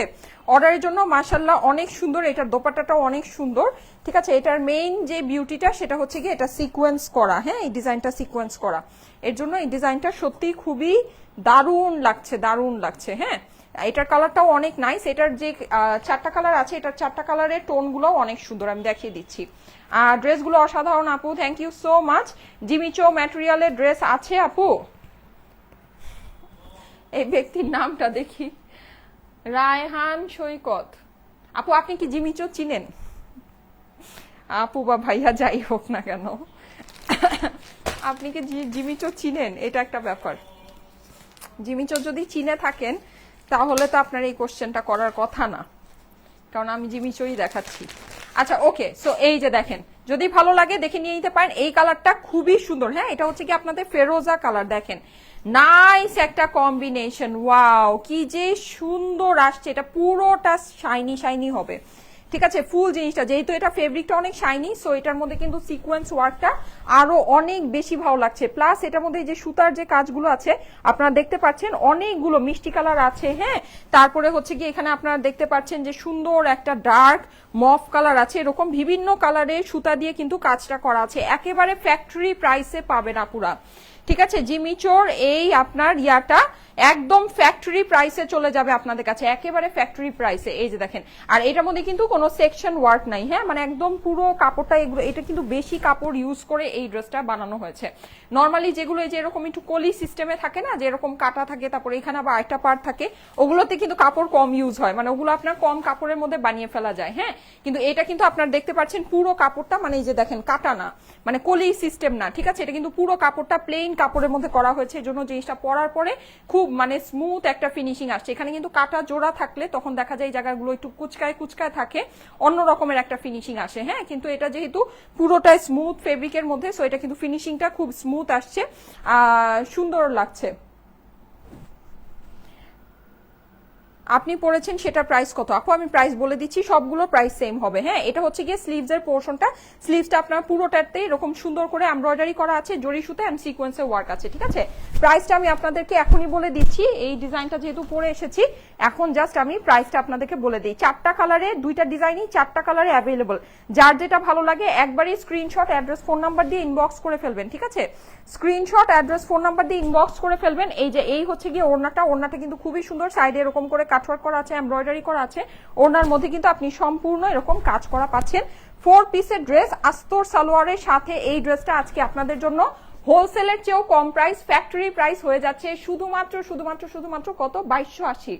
অর্ডারের জন্য মাশাআল্লাহ অনেক সুন্দর, এটার দোপাট্টাটাও অনেক সুন্দর, ঠিক আছে। এটার মেইন যে বিউটিটা সেটা হচ্ছে কি এটা সিকোয়েন্স করা, হ্যাঁ এই ডিজাইনটা সিকোয়েন্স করা, এর জন্য এই ডিজাইনটা সত্যি খুবই দারুণ লাগছে, দারুণ লাগছে। হ্যাঁ এটার কালারটাও অনেক নাইস, এটার যে চারটা কালার আছে এটার চারটা কালারের টোনগুলোও অনেক সুন্দর, আমি দেখিয়ে দিচ্ছি। আর ড্রেসগুলো অসাধারণ আপু, থ্যাংক ইউ সো মাচ। জিমিচো ম্যাটেরিয়ালের ড্রেস আছে আপু? এই ব্যক্তির নামটা দেখি, রায়হান সৈকত। আপু আপনি কি জিমিচো চিনেন? আপু বা ভাইয়া যাই হোক না কেন, আপনি কি জিমিচো চিনেন? এটা একটা ব্যাপার, জিমিচো যদি চিনে থাকেন তাহলে তো আপনার এই কোশ্চেনটা করার কথা না, কারণ আমি জিমিচোই দেখাচ্ছি। আচ্ছা ওকে, সো এই যে দেখেন, যদি ভালো লাগে দেখে নিয়ে নিতে পারেন। এই কালারটা খুবই সুন্দর, হ্যাঁ এটা হচ্ছে কি আপনাদের ফেরোজা কালার, দেখেন নাইস একটা কম্বিনেশন, ওয়াও কি যে সুন্দর আসছে, এটা পুরোটা শাইনি শাইনি হবে, ঠিক আছে। ফুল জিনিসটা যেহেতু এটা ফেব্রিকটা অনেক শাইনি, সো এটার মধ্যে কিন্তু সিকোয়েন্স ওয়ার্কটা আরো অনেক বেশি ভালো লাগছে। প্লাস এটার মধ্যে যে সুতার যে কাজগুলো আছে আপনারা দেখতে পাচ্ছেন, অনেকগুলো মিষ্টি কালার আছে। হ্যাঁ তারপরে হচ্ছে কি এখানে আপনারা দেখতে পাচ্ছেন যে সুন্দর একটা ডার্ক মফ কালার আছে, এরকম বিভিন্ন কালারের সুতা দিয়ে কিন্তু কাজটা করা আছে, একেবারে ফ্যাক্টরি প্রাইসে পাবেন আপুরা, ঠিক আছে। জিমিচোর এই আপনার ইয়াটা একদম ফ্যাক্টরি প্রাইসে চলে যাবে আপনাদের কাছে, একেবারে ফ্যাক্টরি প্রাইসে। এই যে দেখেন, আর এটার মধ্যে কিন্তু কোনো সেকশন ওয়ার্ক নাই, হ্যাঁ মানে একদম পুরো কাপড়টা এগুলো, এটা কিন্তু বেশি কাপড় ইউজ করে এই ড্রেসটা বানানো হয়েছে। নর্মালি যেগুলো এই যে এরকম একটু কলি সিস্টেমে থাকে না, যে এরকম কাটা থাকে তারপরে এখানে আবার একটা পার্ট থাকে, ওগুলোতে কিন্তু কাপড় কম ইউজ হয়, মানে ওগুলো আপনার কম কাপড়ের মধ্যে বানিয়ে ফেলা যায়। হ্যাঁ কিন্তু এটা কিন্তু আপনার দেখতে পাচ্ছেন পুরো কাপড়টা, মানে এই যে দেখেন কাটা না, মানে কলি সিস্টেম না, ঠিক আছে। এটা কিন্তু পুরো কাপড়টা প্লেন কাপড়ের মধ্যে করা হয়েছে, এই জন্য জিনিসটা পরার পরে খুব মানে স্মুথ একটা ফিনিশিং আসছে। এখানে কিন্তু কাটা জোড়া থাকলে তখন দেখা যায় এই জায়গাগুলো একটু কুচকায় কুচকায় থাকে, অন্য রকমের একটা ফিনিশিং আসে। হ্যাঁ কিন্তু এটা যেহেতু পুরোটাই স্মুথ ফেব্রিকের মধ্যে, সো এটা কিন্তু ফিনিশিংটা খুব স্মুথ আসছে, সুন্দর লাগছে। আপনি পড়েছেন সেটা প্রাইস কত আপু? আমি প্রাইস বলে দিচ্ছি, সবগুলো প্রাইস সেম হবে। হ্যাঁ এটা হচ্ছে গিয়ে স্লিভস এর পোর্শনটা, স্লিভসটা আপনার পুরোটাতে এরকম সুন্দর করে এমব্রয়ডারি করা আছে, জরি সুতা এন্ড সিকোয়েন্সের ওয়ার্ক আছে, ঠিক আছে। প্রাইসটা আমি আপনাদেরকে এখনই বলে দিচ্ছি, এই ডিজাইনটা যেহেতু পরে এসেছি এখন জাস্ট আমি প্রাইসটা আপনাদেরকে বলে দিই। চারটা কালারে, দুইটা ডিজাইনই চারটা কালারে অ্যাভেলেবল, যার যেটা ভালো লাগে একবারই স্ক্রিনশট, অ্যাড্রেস, ফোন নাম্বার দিয়ে ইনবক্স করে ফেলবেন, ঠিক আছে। স্ক্রিনশট, অ্যাড্রেস, ফোন নাম্বার দিয়ে ইনবক্স করে ফেলবেন। এই যে এই হচ্ছে গিয়ে ওড়নাটা, ওড়নাটা কিন্তু খুবই সুন্দর, সাইডে এরকম করে কাটওয়ার্ক করা আছে, এমব্রয়ডারি করা আছে, ওড়নার মধ্যে কিন্তু আপনি সম্পূর্ণ এরকম কাজ করা পাচ্ছেন। 4 পিসের ড্রেস, আস্তর সালোয়ারের সাথে এই ড্রেসটা আজকে আপনাদের জন্য হোলসেলের চেয়েও কম প্রাইস, ফ্যাক্টরি প্রাইস হয়ে যাচ্ছে শুধুমাত্র শুধুমাত্র শুধুমাত্র কত, 2280,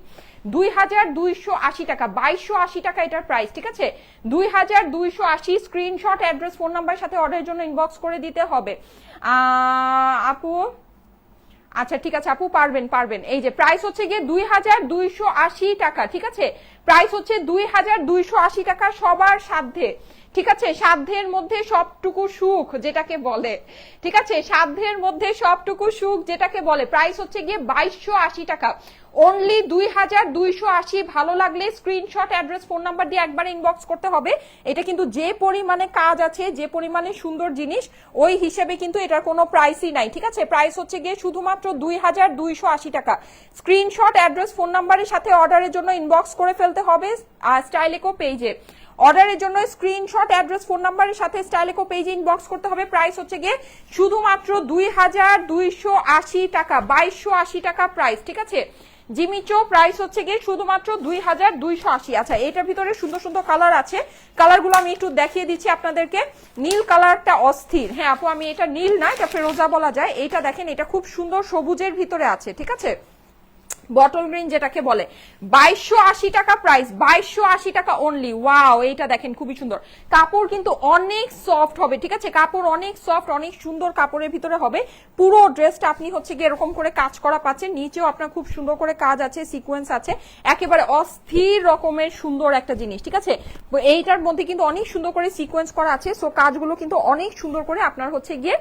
2280 টাকা, 2280 টাকা এটার প্রাইস, ঠিক আছে। 2280, স্ক্রিনশট, অ্যাড্রেস, ফোন নাম্বারের সাথে অর্ডারের জন্য ইনবক্স করে দিতে হবে। আপু আচ্ছা ঠিক আছে আপু, পারবেন পারবেন। এই যে প্রাইস হচ্ছে গিয়ে 2280 টাকা, ঠিক আছে। প্রাইস হচ্ছে 2280 টাকা সবার সাধ্যে, ঠিক আছে। সাধ্যের মধ্যে সবটুকু সুখ যেটাকে বলে, ঠিক আছে, সাধ্যের মধ্যে সবটুকু সুখ যেটাকে বলে। প্রাইস হচ্ছে গিয়ে 2280 টাকা, অনলি 2280। ভালো লাগলে স্ক্রিনশট, অ্যাড্রেস, ফোন নাম্বার দিয়ে একবার ইনবক্স করতে হবে। এটা কিন্তু যে পরিমাণে কাজ আছে, যে পরিমাণে সুন্দর জিনিস, ওই হিসেবে কিন্তু এটার কোনো প্রাইসই নাই, ঠিক আছে? প্রাইস হচ্ছে গিয়ে শুধুমাত্র 2280 টাকা। স্ক্রিনশট, অ্যাড্রেস, ফোন নাম্বারের সাথে অর্ডারের জন্য ইনবক্স করে ফেলতে হবে স্টাইলেকো পেজে। অর্ডারের জন্য স্ক্রিনশট, অ্যাড্রেস, ফোন নাম্বারের সাথে স্টাইলেকো পেজে ইনবক্স করতে হবে। প্রাইস হচ্ছে গিয়ে শুধুমাত্র 2280 টাকা, 2280 টাকা প্রাইস, ঠিক আছে? জিমিচো প্রাইস হচ্ছে গিয়ে শুধুমাত্র 2280। আচ্ছা, এটার ভিতরে সুন্দর সুন্দর কালার আছে, কালারগুলো আমি একটু দেখিয়ে দিচ্ছি আপনাদেরকে। নীল কালারটা অস্থির, হ্যাঁ আপু আমি এটা নীল না, এটা ফেরোজা বলা যায়। এটা দেখেন, এটা খুব সুন্দর সবুজের ভিতরে আছে, ঠিক আছে? বটল গ্রিন যেটাকে বলে। 2280 টাকা প্রাইস, 2280 টাকা অনলি। ওয়াও, এইটা দেখেন খুবই সুন্দর। কাপড় কিন্তু অনেক সফট হবে, ঠিক আছে? কাপড় অনেক সফট, অনেক সুন্দর কাপড়ের ভিতরে হবে। পুরো ড্রেসটা আপনি হচ্ছে গিয়ে এরকম করে কাজ করা পাচ্ছেন, নিচেও আপনার খুব সুন্দর করে কাজ আছে, সিকোয়েন্স আছে, একেবারে অস্থির রকমের সুন্দর একটা জিনিস, ঠিক আছে? এইটার মধ্যে কিন্তু অনেক সুন্দর করে সিকোয়েন্স করা আছে, সো কাজগুলো কিন্তু অনেক সুন্দর করে আপনার হচ্ছে গিয়ে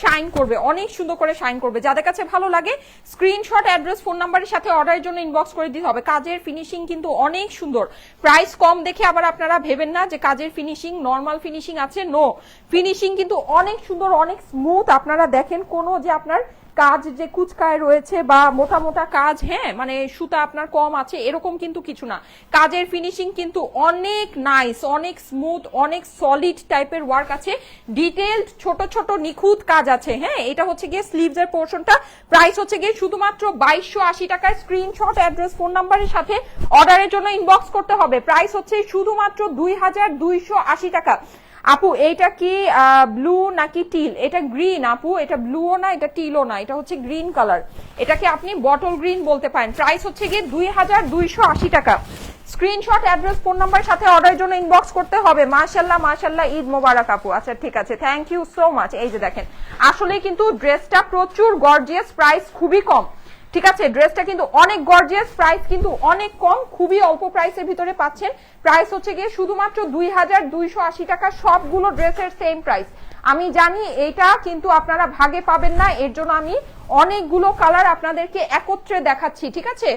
শাইন করবে, অনেক সুন্দর করে শাইন করবে। যাদের কাছে ভালো লাগে স্ক্রিনশট, অ্যাড্রেস, ফোন নাম্বারের সাথে অর্ডারের জন্য ইনবক্স করে দিতে হবে। কাজের ফিনিশিং কিন্তু অনেক সুন্দর। প্রাইস কম দেখে আবার আপনারা ভেবেন না যে কাজের ফিনিশিং নরমাল ফিনিশিং আছে, নো, ফিনিশিং কিন্তু অনেক সুন্দর, অনেক স্মুথ। আপনারা দেখেন কোনো যে আপনার কাজ যে কুচকায় রয়েছে বা মোটা মোটা কাজ, হ্যাঁ মানে সুতা আপনার কম আছে এরকম কিন্তু কিছু না। কাজের ফিনিশিং কিন্তু অনেক নাইস, অনেক স্মুথ, অনেক সলিড টাইপের ওয়ার্ক আছে, ডিটেইলড ছোট ছোট নিখুঁত কাজ আছে। হ্যাঁ, এটা হচ্ছে গিয়ে স্লিভস এর পোর্শনটা। প্রাইস হচ্ছে গিয়ে শুধুমাত্র 2280 টাকায়। স্ক্রিনশট, অ্যাড্রেস, ফোন নাম্বারের সাথে অর্ডারের জন্য ইনবক্স করতে হবে। প্রাইস হচ্ছে শুধুমাত্র 2280 টাকা। আপু এইটা কি ব্লু নাকি টিল? এটা গ্রিন আপু, এটা ব্লুও না, এটা টিলও না, এটা হচ্ছে গ্রিন কালার। এটাকে আপনি বটল গ্রিন বলতে পারেন। প্রাইস হচ্ছে গিয়ে 2280 টাকা। স্ক্রিনশট, অ্যাড্রেস, ফোন নাম্বার সাথে অর্ডারের জন্য ইনবক্স করতে হবে। মাশাআল্লাহ মাশাআল্লাহ, ঈদ মোবারক আপু। আচ্ছা ঠিক আছে, থ্যাংক ইউ সো মাচ। এই যে দেখেন, আসলে কিন্তু ড্রেসটা প্রচুর গর্জিয়াস, প্রাইস খুবই কম, ঠিক আছে? ড্রেসটা কিন্তু অনেক গর্জিয়াস, প্রাইস কিন্তু অনেক কম, খুবই অল্প প্রাইসের ভিতরে পাচ্ছেন। প্রাইস হচ্ছে গিয়ে শুধুমাত্র 2280 টাকা। সবগুলো ড্রেসের সেম প্রাইস। আমি জানি এটা কিন্তু আপনারা ভাগে পাবেন না, এর জন্য আমি অনেকগুলো কালার আপনাদেরকে একত্রে দেখাচ্ছি, ঠিক আছে?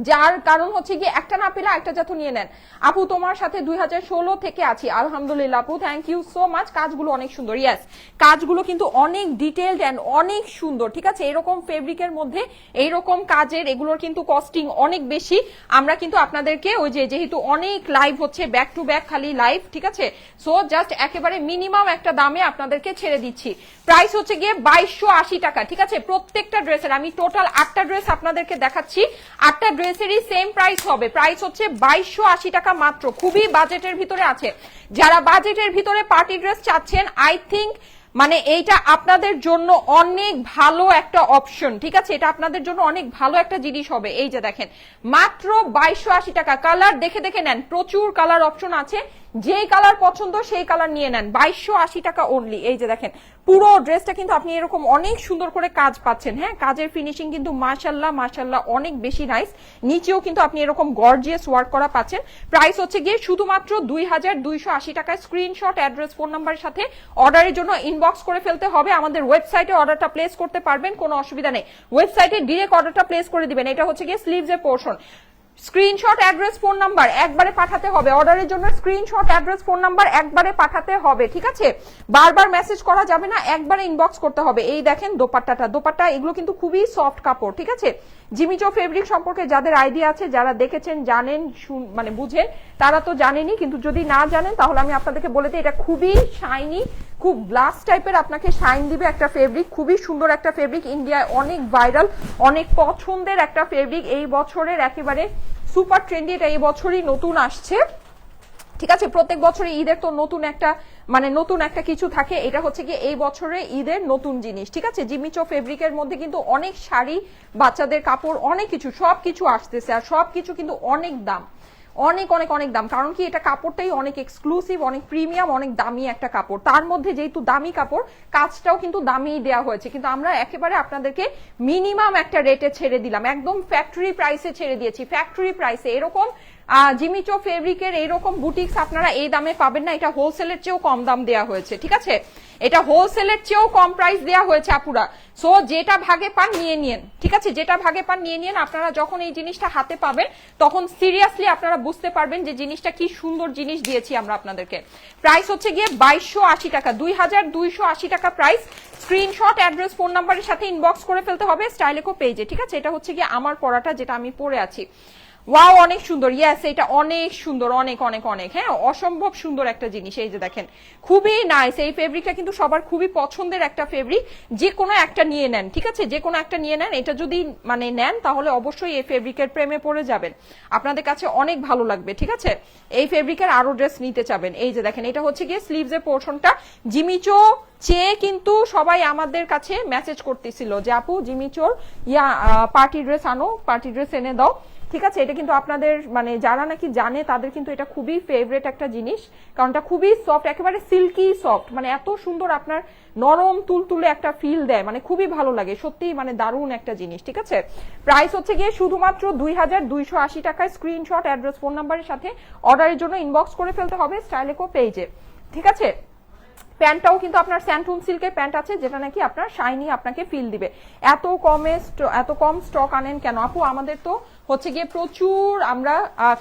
যার কারণ হচ্ছে কি একটা না পেলে একটা যাতে নিয়ে নেন। আপু তোমার সাথে 2016 থেকে আছি। আলহামদুলিল্লাহ আপু, থ্যাংক ইউ সো মাচ। কাজগুলো অনেক সুন্দর, ইয়েস কাজগুলো কিন্তু অনেক ডিটেইলড এন্ড অনেক সুন্দর, ঠিক আছে? এরকম ফেব্রিকের মধ্যে এইরকম কাজের এগুলোর কিন্তু কস্টিং অনেক বেশি। আমরা কিন্তু আপনাদেরকে ওই যে যেহেতু অনেক লাইভ হচ্ছে, ব্যাক টু ব্যাক খালি লাইভ, ঠিক আছে? সো জাস্ট একেবারে মিনিমাম একটা দামে আপনাদেরকে ছেড়ে দিচ্ছি। প্রাইস হচ্ছে গিয়ে 2280 টাকা, ঠিক আছে? প্রত্যেকটা ড্রেসের আমি টোটাল 8টা ড্রেস আপনাদেরকে দেখাচ্ছি, 8টা ড্রেসেরই সেম প্রাইস হবে। প্রাইস হচ্ছে 2280 টাকা মাত্র। খুবই বাজেটের ভিতরে আছে। যারা বাজেটের ভিতরে পার্টি ড্রেস চাচ্ছেন, আই থিংক মানে এইটা আপনাদের জন্য অনেক ভালো একটা অপশন, ঠিক আছে? এটা আপনাদের জন্য অনেক ভালো একটা জিনিস হবে। এই যে দেখেন, মাত্র 2280 টাকা। কালার দেখে দেখে নেন, প্রচুর কালার অপশন আছে, যেই কালার পছন্দ সেই কালার নিয়ে নেন। 2280 টাকা অনলি। এই যে দেখেন, পুরো ড্রেসটা কিন্তু আপনি এরকম অনেক সুন্দর করে কাজ পাচ্ছেন। হ্যাঁ, কাজের ফিনিশিং কিন্তু মাশাআল্লাহ মাশাআল্লাহ অনেক বেশি নাইস। নিচেও কিন্তু আপনি এরকম গর্জিয়াস ওয়ার্ক করা পাচ্ছেন। প্রাইস হচ্ছে গিয়ে শুধুমাত্র 2280 টাকায়। স্ক্রিনশট, অ্যাড্রেস, ফোন নাম্বারের সাথে অর্ডারের জন্য ইনবক্স করে ফেলতে হবে। আমাদের ওয়েবসাইটে অর্ডারটা প্লেস করতে পারবেন, কোনো অসুবিধা নেই। ওয়েবসাইটে ডিরেক্ট অর্ডারটা প্লেস করে দিবেন। এটা হচ্ছে গিয়ে স্লিভস এর portion. Screenshot, address, phone number একবারে পাঠাতে হবে। অর্ডারের জন্য স্ক্রিনশট, অ্যাড্রেস, ফোন নাম্বার একবারে পাঠাতে হবে, ঠিক আছে? বারবার মেসেজ করা যাবে না, একবারে ইনবক্স করতে হবে। এই দেখেন দোপাট্টা, এগুলো কিন্তু খুবই সফট কাপড়, ঠিক আছে? জিমিচো ফেব্রিক সম্পর্কে যাদের আইডিয়া আছে, যারা দেখেছেন জানেন মানে বুঝেন, তারা তো জানেনই, কিন্তু যদি না জানেন তাহলে আমি আপনাদেরকে বলে দিই, এটা খুবই শাইনি, খুব গ্লাস টাইপের আপনাকে শাইন দিবে একটা ফেব্রিক। খুবই সুন্দর একটা ফেব্রিক, ইন্ডিয়ায় অনেক ভাইরাল, অনেক পছন্দের একটা ফেব্রিক। এই বছরের একেবারে সুপার ট্রেন্ডি, এটা এই বছরই নতুন আসছে, ঠিক আছে? প্রত্যেক বছরে ঈদের তো নতুন একটা কিছু থাকে, এটা হচ্ছে কি এই বছরে ঈদের নতুন জিনিস, ঠিক আছে? জিমিচো ফেব্রিকের মধ্যে কিন্তু অনেক শাড়ি, বাচ্চাদের কাপড়, অনেক কিছু সবকিছু আসতেছে, আর সবকিছু কিন্তু অনেক দাম, অনেক অনেক অনেক দাম। কারণ কি এটা কাপড়টাই অনেক এক্সক্লুসিভ, অনেক প্রিমিয়াম, অনেক দামি একটা কাপড়। তার মধ্যে যেহেতু দামি কাপড়, কাজটাও কিন্তু দামি দেওয়া হয়েছে, কিন্তু আমরা একেবারে আপনাদেরকে মিনিমাম একটা রেটে ছেড়ে দিলাম, একদম ফ্যাক্টরি প্রাইসে ছেড়ে দিয়েছি। ফ্যাক্টরি প্রাইসে এরকম জিমিচো ফেব্রিকের এইরকম বুটিক্স আপনারা এই দামে পাবেন না, এটা হোলসেলের চেয়েও কম দাম দেওয়া হয়েছে, ঠিক আছে? এটা হোলসেলের চেয়েও কম প্রাইস দেওয়া হয়েছে আপুরা। সো যেটা ভাগে পান নিয়ে নিন, ঠিক আছে, যেটা ভাগে পান নিয়ে নিন। আপনারা যখন এই জিনিসটা হাতে পাবেন তখন সিরিয়াসলি আপনারা বুঝতে পারবেন যে জিনিসটা কি সুন্দর জিনিস দিয়েছি আমরা আপনাদেরকে। প্রাইস হচ্ছে গিয়ে 2280 টাকা, 2280 টাকা প্রাইস। স্ক্রিনশট, অ্যাড্রেস, ফোন নাম্বারের সাথে ইনবক্স করে ফেলতে হবে স্টাইলেকো পেজে, ঠিক আছে। এটা হচ্ছে গিয়ে আমার পরাটা, যেটা আমি পরে আছি। ওয়াও, অনেক সুন্দর। ইয়েস, এটা অনেক সুন্দর, অনেক অনেক অনেক, হ্যাঁ, অসম্ভব সুন্দর একটা জিনিস। এই যে দেখেন, খুবই নাইস। এই ফেব্রিকটা কিন্তু সবার খুবই পছন্দের একটা ফেব্রিক। যে কোনো একটা নিয়ে নেন, ঠিক আছে, যে কোনো একটা নিয়ে নেন। এটা যদি মানে নেন তাহলে অবশ্যই এই ফেব্রিকের প্রেমে পড়ে যাবেন, আপনাদের কাছে অনেক ভালো লাগবে, ঠিক আছে। এই ফেব্রিকের আরো ড্রেস নিতে চাবেন। এই যে দেখেন, এটা হচ্ছে গিয়ে স্লিভস এর পোর্শনটা। জিমিচো চেয়ে কিন্তু সবাই আমাদের কাছে মেসেজ করতেছিল যে আপু জিমিচোর পার্টি ড্রেস আনো, পার্টি ড্রেস এনে দাও, ঠিক আছে। এটা কিন্তু আপনাদের মানে যারা নাকি জানে তাদের কিন্তু এটা খুবই ফেভারিট একটা জিনিস, কারণ এটা খুবই সফট, একেবারে সিল্কি সফট, মানে এত সুন্দর আপনার নরম তুলতুলে একটা ফিল দেয়, মানে খুবই ভালো লাগে সত্যি, মানে দারুণ একটা জিনিস, ঠিক আছে। প্রাইস হচ্ছে গিয়ে শুধুমাত্র 2280 টাকায়। স্ক্রিনশট, অ্যাড্রেস, ফোন নাম্বারের সাথে অর্ডারের জন্য ইনবক্স করে ফেলতে হবে স্টাইলেকো পেজে, ঠিক আছে। প্যান্টটাও কিন্তু আপনার স্যান্টুন সিল্কের প্যান্ট আছে, যেটা নাকি আপনার শাইনি আপনাকে ফিল দিবে। এত কম স্টক আনেন কেন আপু? আমাদের তো হচ্ছে গিয়ে প্রচুর আমরা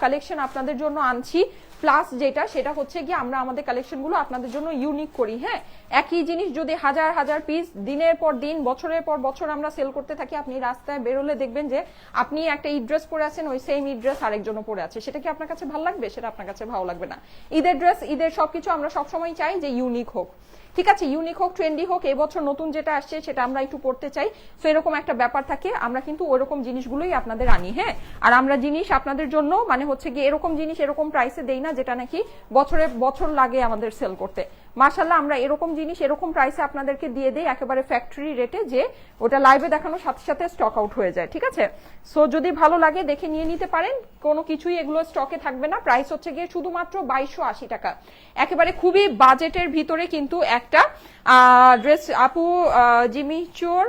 কালেকশন আপনাদের জন্য আনছি, প্লাস যেটা সেটা হচ্ছে গিয়ে আমরা আমাদের কালেকশনগুলো আপনাদের জন্য ইউনিক করি। হ্যাঁ, একই জিনিস যদি হাজার হাজার পিস দিনের পর দিন, বছরের পর বছর আমরা সেল করতে থাকি, আপনি রাস্তায় বেরোলে দেখবেন যে আপনি একটা ঈদ ড্রেস পরে আছেন, ওই সেম ঈদ ড্রেস আরেকজনও পরে আছে। সেটা কি আপনার কাছে ভালো লাগবে? সেটা আপনার কাছে ভালো লাগবে না। ঈদের ড্রেস, ঈদের সবকিছু আমরা সবসময় চাই যে ইউনিক হোক, ঠিক আছে, ইউনিক হোক, ট্রেন্ডি হোক। এই বছর নতুন যেটা আসছে সেটা আমরা একটু পড়তে চাই, তো এরকম একটা ব্যাপার থাকে। আমরা কিন্তু ওইরকম জিনিসগুলোই আপনাদের আনি, হ্যাঁ। আর আমরা জিনিস আপনাদের জন্য মানে হচ্ছে গিয়ে এরকম জিনিস এরকম প্রাইসে দেই না যেটা নাকি বছরে বছর লাগে আমাদের সেল করতে। মাশাআল্লাহ, আমরা এরকম জিনিস এরকম প্রাইসে আপনাদেরকে দিয়ে দেই একেবারে ফ্যাক্টরি রেটে, যে ওটা লাইভে দেখানোর সাথে সাথে স্টক আউট হয়ে যায়, ঠিক আছে। সো যদি ভালো লাগে দেখে নিয়ে নিতে পারেন, কোনো কিছুই এগুলো স্টকে থাকবে না। প্রাইস হচ্ছে গিয়ে শুধুমাত্র 2280 টাকা, একেবারে খুবই বাজেটের ভিতরে কিন্তু একটা ড্রেস। আপু জিমিচোর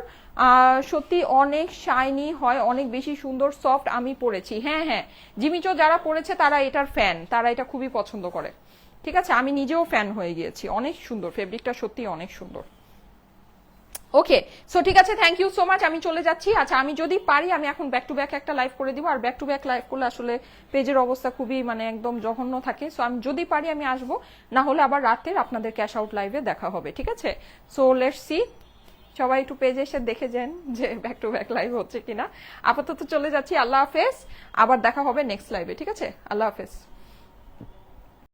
সত্যি অনেক শাইনি হয়, অনেক বেশি সুন্দর সফট, আমি পরেছি। হ্যাঁ হ্যাঁ, জিমিচো যারা পরেছে তারা এটার ফ্যান, তারা এটা খুবই পছন্দ করে, ঠিক আছে। আমি নিজেও ফ্যান হয়ে গিয়েছি, অনেক সুন্দর ফেব্রিকটা, সত্যি অনেক সুন্দর। ওকে, সো ঠিক আছে, থ্যাংক ইউ সো মাচ। আমি চলে যাচ্ছি। আচ্ছা, আমি যদি পারি আমি এখন ব্যাক টু ব্যাক একটা লাইভ করে দিব, আর ব্যাক টু ব্যাক লাইভ করলে আসলে পেজের অবস্থা খুবই মানে একদম জঘন্য থাকে। সো আমি যদি পারি আমি আসবো, না হলে আবার রাতের আপনাদের ক্যাশ আউট লাইভে দেখা হবে, ঠিক আছে। সো লেটস সি, সবাই একটু পেজে এসে দেখে যান যে ব্যাক টু ব্যাক লাইভ হচ্ছে কিনা। আপাতত চলে যাচ্ছি, আল্লাহ হাফেজ, আবার দেখা হবে নেক্সট লাইভে, ঠিক আছে, আল্লাহ হাফেজ।